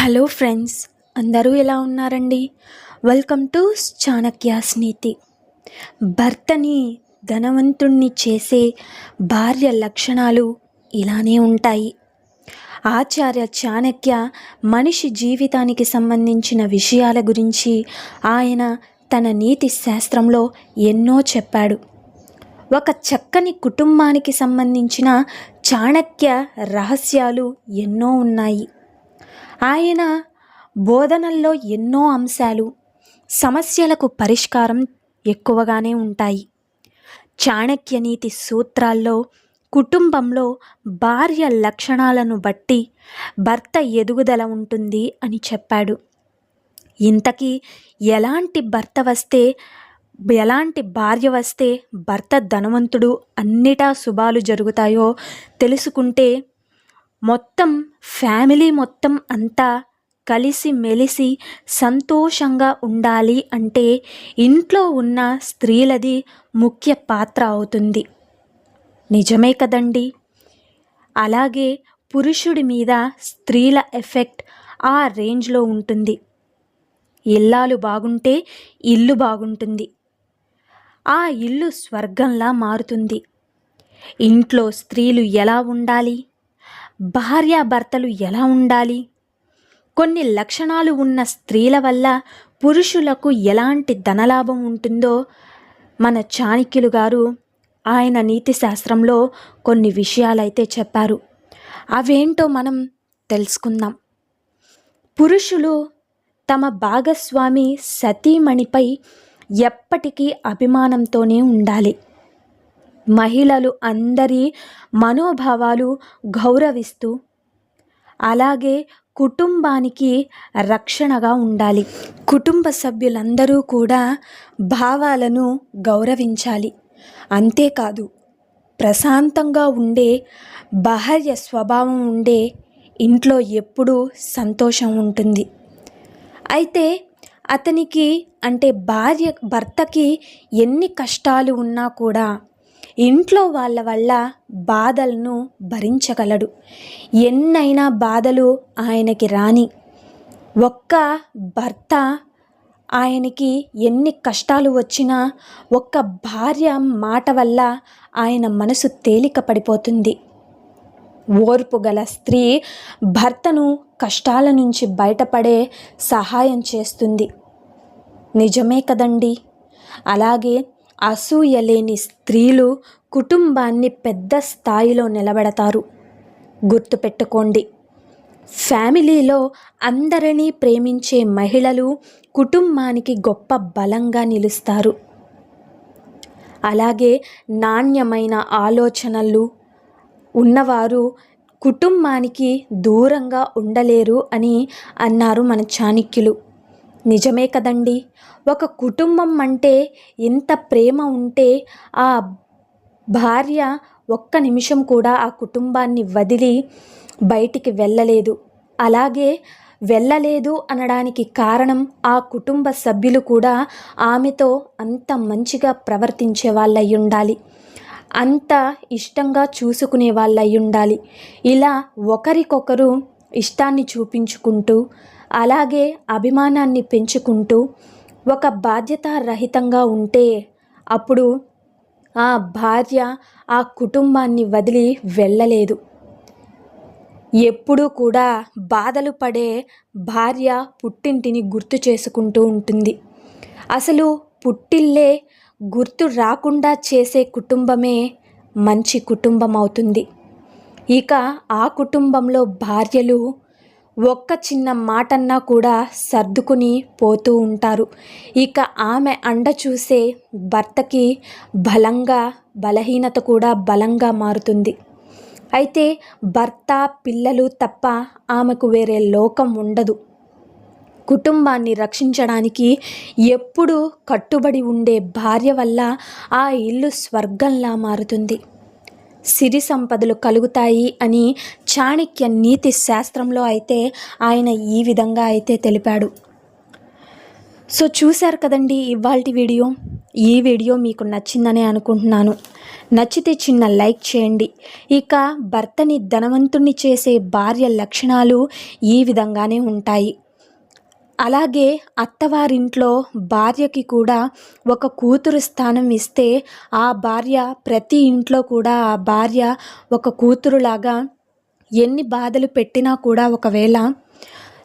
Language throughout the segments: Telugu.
హలో ఫ్రెండ్స్, అందరూ ఎలా ఉన్నారండి? వెల్కమ్ టు చాణక్యాస్ నీతి. భర్తని ధనవంతుణ్ణి చేసే భార్య లక్షణాలు ఇలానే ఉంటాయి. ఆచార్య చాణక్య మనిషి జీవితానికి సంబంధించిన విషయాల గురించి ఆయన తన నీతి శాస్త్రంలో ఎన్నో చెప్పాడు. ఒక చక్కని కుటుంబానికి సంబంధించిన చాణక్య రహస్యాలు ఎన్నో ఉన్నాయి. ఆయన బోధనల్లో ఎన్నో అంశాలు, సమస్యలకు పరిష్కారం ఎక్కువగానే ఉంటాయి. చాణక్య నీతి సూత్రాల్లో కుటుంబంలో భార్య లక్షణాలను బట్టి భర్త ఎదుగుదల ఉంటుంది అని చెప్పాడు. ఇంతకీ ఎలాంటి భార్య వస్తే భర్త ధనవంతుడు, అన్నిటా శుభాలు జరుగుతాయో తెలుసుకుంటే మొత్తం ఫ్యామిలీ మొత్తం అంతా కలిసి మెలిసి సంతోషంగా ఉండాలి అంటే ఇంట్లో ఉన్న స్త్రీలది ముఖ్య పాత్ర అవుతుంది. నిజమే కదండి? అలాగే పురుషుడి మీద స్త్రీల ఎఫెక్ట్ ఆ రేంజ్లో ఉంటుంది. ఇల్లాలు బాగుంటే ఇల్లు బాగుంటుంది, ఆ ఇల్లు స్వర్గంలా మారుతుంది. ఇంట్లో స్త్రీలు ఎలా ఉండాలి, భార్యాభర్తలు ఎలా ఉండాలి, కొన్ని లక్షణాలు ఉన్న స్త్రీల వల్ల పురుషులకు ఎలాంటి ధనలాభం ఉంటుందో మన చాణక్యులు గారు ఆయన నీతి శాస్త్రంలో కొన్ని విషయాలైతే చెప్పారు. అవేంటో మనం తెలుసుకుందాం. పురుషులు తమ భాగస్వామి సతీమణిపై ఎప్పటికీ అభిమానంతోనే ఉండాలి. మహిళలు అందరి మనోభావాలు గౌరవిస్తూ, అలాగే కుటుంబానికి రక్షణగా ఉండాలి. కుటుంబ సభ్యులందరూ కూడా భావాలను గౌరవించాలి. అంతేకాదు, ప్రశాంతంగా ఉండే భార్య స్వభావం ఉండే ఇంట్లో ఎప్పుడూ సంతోషం ఉంటుంది. అయితే అతనికి అంటే భర్తకి ఎన్ని కష్టాలు ఉన్నా కూడా ఇంట్లో వాళ్ళ వల్ల బాధలను భరించగలడు. ఎన్నైనా బాధలు ఆయనకి రాని ఒక్క భర్త ఆయనకి ఎన్ని కష్టాలు వచ్చినా ఒక్క భార్య మాట వల్ల ఆయన మనసు తేలిక పడిపోతుంది. ఓర్పు గల స్త్రీ భర్తను కష్టాల నుంచి బయటపడే సహాయం చేస్తుంది. నిజమే కదండి? అలాగే అసూయ లేని స్త్రీలు కుటుంబాన్ని పెద్ద స్థాయిలో నిలబెడతారు. గుర్తుపెట్టుకోండి, ఫ్యామిలీలో అందరినీ ప్రేమించే మహిళలు కుటుంబానికి గొప్ప బలంగా నిలుస్తారు. అలాగే నాణ్యమైన ఆలోచనలు ఉన్నవారు కుటుంబానికి దూరంగా ఉండలేరు అని అన్నారు మన చాణక్యులు. నిజమే కదండి? ఒక కుటుంబం అంటే ఎంత ప్రేమ ఉంటే ఆ భార్య ఒక్క నిమిషం కూడా ఆ కుటుంబాన్ని వదిలి బయటికి వెళ్ళలేదు. అలాగే వెళ్ళలేదు అనడానికి కారణం ఆ కుటుంబ సభ్యులు కూడా ఆమెతో అంత మంచిగా ప్రవర్తించే వాళ్ళై ఉండాలి, అంత ఇష్టంగా చూసుకునే వాళ్ళై ఉండాలి. ఇలా ఒకరికొకరు ఇష్టాన్ని చూపించుకుంటూ, అలాగే అభిమానాన్ని పెంచుకుంటూ ఒక బాధ్యతారహితంగా ఉంటే అప్పుడు ఆ భార్య ఆ కుటుంబాన్ని వదిలి వెళ్ళలేదు. ఎప్పుడూ కూడా బాధలు పడే భార్య పుట్టింటిని గుర్తు చేసుకుంటూ ఉంటుంది. అసలు పుట్టిల్లే గుర్తు రాకుండా చేసే కుటుంబమే మంచి కుటుంబం అవుతుంది. ఇక ఆ కుటుంబంలో భార్యలు ఒక్క చిన్న మాటన్నా కూడా సర్దుకుని పోతూ ఉంటారు. ఇక ఆమె అండ చూసే భర్తకి బలహీనత కూడా బలంగా మారుతుంది. అయితే భర్త, పిల్లలు తప్ప ఆమెకు వేరే లోకం ఉండదు. కుటుంబాన్ని రక్షించడానికి ఎప్పుడూ కట్టుబడి ఉండే భార్య వల్ల ఆ ఇల్లు స్వర్గంలా మారుతుంది. సిరి సంపదలు కలుగుతాయి అని చాణక్య నీతి శాస్త్రంలో అయితే ఆయన ఈ విధంగా అయితే తెలిపాడు. సో చూశారు కదండి ఇవాల్టి వీడియో. ఈ వీడియో మీకు నచ్చిందని అనుకుంటున్నాను. నచ్చితే చిన్న లైక్ చేయండి. ఇక భర్తని ధనవంతుణ్ణి చేసే భార్య లక్షణాలు ఈ విధంగానే ఉంటాయి. అలాగే అత్తవారింట్లో భార్యకి కూడా ఒక కూతురు స్థానం ఇస్తే ఆ భార్య ప్రతి ఇంట్లో కూడా ఆ భార్య ఒక కూతురులాగా ఎన్ని బాధలు పెట్టినా కూడా ఒకవేళ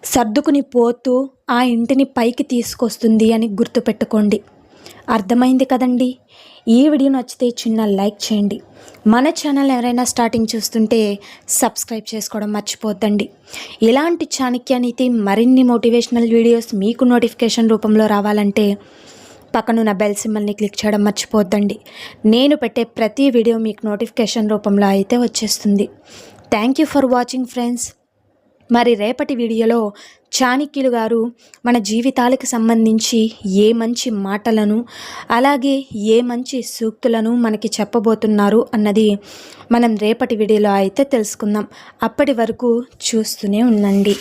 సర్దుకుని పోతూ ఆ ఇంటిని పైకి తీసుకొస్తుంది అని గుర్తుపెట్టుకోండి. అర్థమైంది కదండి. ఈ వీడియో నచ్చితే చిన్న లైక్ చేయండి. మన ఛానల్ ఎవరైనా స్టార్టింగ్ చూస్తుంటే సబ్స్క్రైబ్ చేసుకోవడం మర్చిపోద్దండి. ఇలాంటి చాణక్యనీతి మరిన్ని మోటివేషనల్ వీడియోస్ మీకు నోటిఫికేషన్ రూపంలో రావాలంటే పక్కనున్న బెల్ సింబల్ని క్లిక్ చేయడం మర్చిపోద్దండి. నేను పెట్టే ప్రతి వీడియో మీకు నోటిఫికేషన్ రూపంలో అయితే వచ్చేస్తుంది. Thank you for watching friends. మరి రేపటి వీడియోలో చాణక్యులు గారు మన జీవితాలకు సంబంధించి ఏ మంచి మాటలను అలాగే ఏ మంచి సూక్తులను మనకి చెప్పబోతున్నారు అన్నది మనం రేపటి వీడియోలో అయితే తెలుసుకుందాం. అప్పటి వరకు చూస్తూనే ఉండండి.